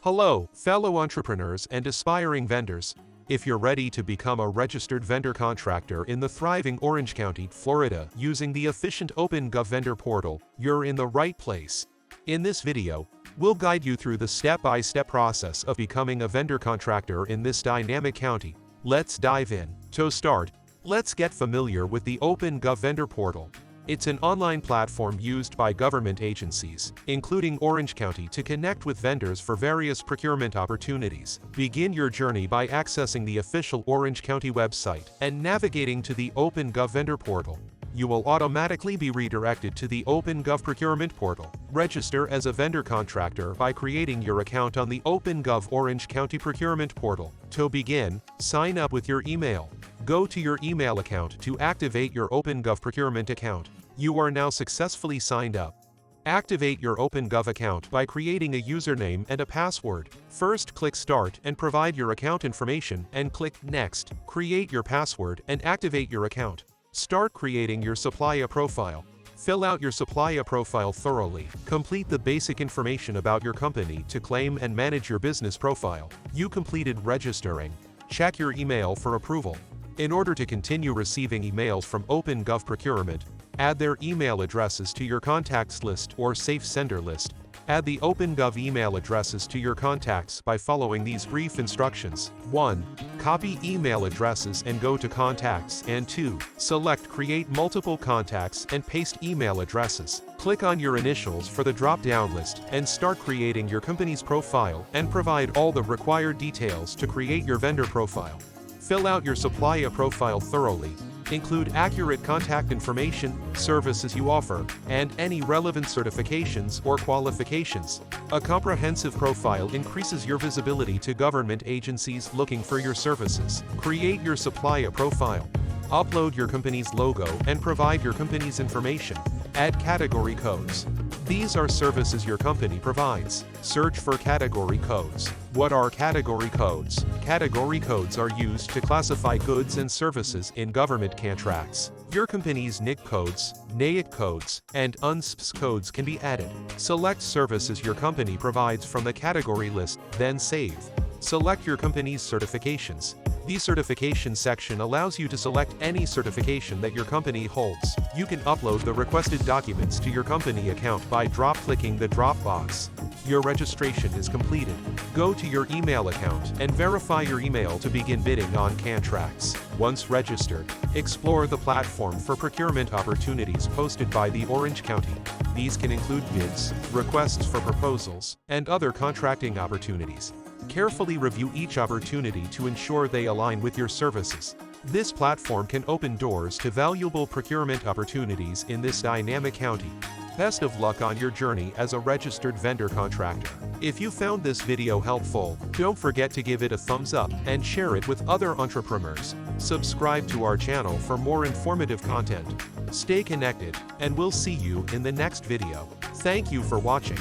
Hello, fellow entrepreneurs and aspiring vendors. If you're ready to become a registered vendor contractor in the thriving Orange County, Florida, using the efficient OpenGov vendor portal, you're in the right place. In this video, we'll guide you through the step-by-step process of becoming a vendor contractor in this dynamic county. Let's dive in. To start, let's get familiar with the OpenGov vendor portal. It's an online platform used by government agencies, including Orange County, to connect with vendors for various procurement opportunities. Begin your journey by accessing the official Orange County website and navigating to the OpenGov vendor portal. You will automatically be redirected to the OpenGov procurement portal. Register as a vendor contractor by creating your account on the OpenGov Orange County procurement portal. To begin, sign up with your email. Go to your email account to activate your OpenGov procurement account. You are now successfully signed up. Activate your OpenGov account by creating a username and a password. First, click Start and provide your account information, and click Next. Create your password and activate your account. Start creating your supplier profile. Fill out your supplier profile thoroughly. Complete the basic information about your company to claim and manage your business profile. You completed registering. Check your email for approval. In order to continue receiving emails from OpenGov Procurement, add their email addresses to your contacts list or safe sender list. Add the OpenGov email addresses to your contacts by following these brief instructions. 1. Copy email addresses and go to Contacts, and 2. Select Create Multiple Contacts and paste email addresses. Click on your initials for the drop-down list and start creating your company's profile, and provide all the required details to create your vendor profile. Fill out your supplier profile thoroughly. Include accurate contact information, services you offer, and any relevant certifications or qualifications. A comprehensive profile increases your visibility to government agencies looking for your services. Create your supplier profile. Upload your company's logo and provide your company's information. Add category codes. These are services your company provides. Search for category codes. What are category codes? Category codes are used to classify goods and services in government contracts. Your company's NIC codes, NAIC codes, and UNSPS codes can be added. Select services your company provides from the category list, then save. Select your company's certifications. The certification section allows you to select any certification that your company holds. You can upload the requested documents to your company account by clicking the drop box. Your registration is completed. Go to your email account and verify your email to begin bidding on contracts. Once registered, explore the platform for procurement opportunities posted by the Orange County. These can include bids, requests for proposals, and other contracting opportunities. Carefully review each opportunity to ensure they align with your services. This platform can open doors to valuable procurement opportunities in this dynamic county. Best of luck on your journey as a registered vendor contractor. If you found this video helpful, don't forget to give it a thumbs up and share it with other entrepreneurs. Subscribe to our channel for more informative content. Stay connected, and we'll see you in the next video. Thank you for watching.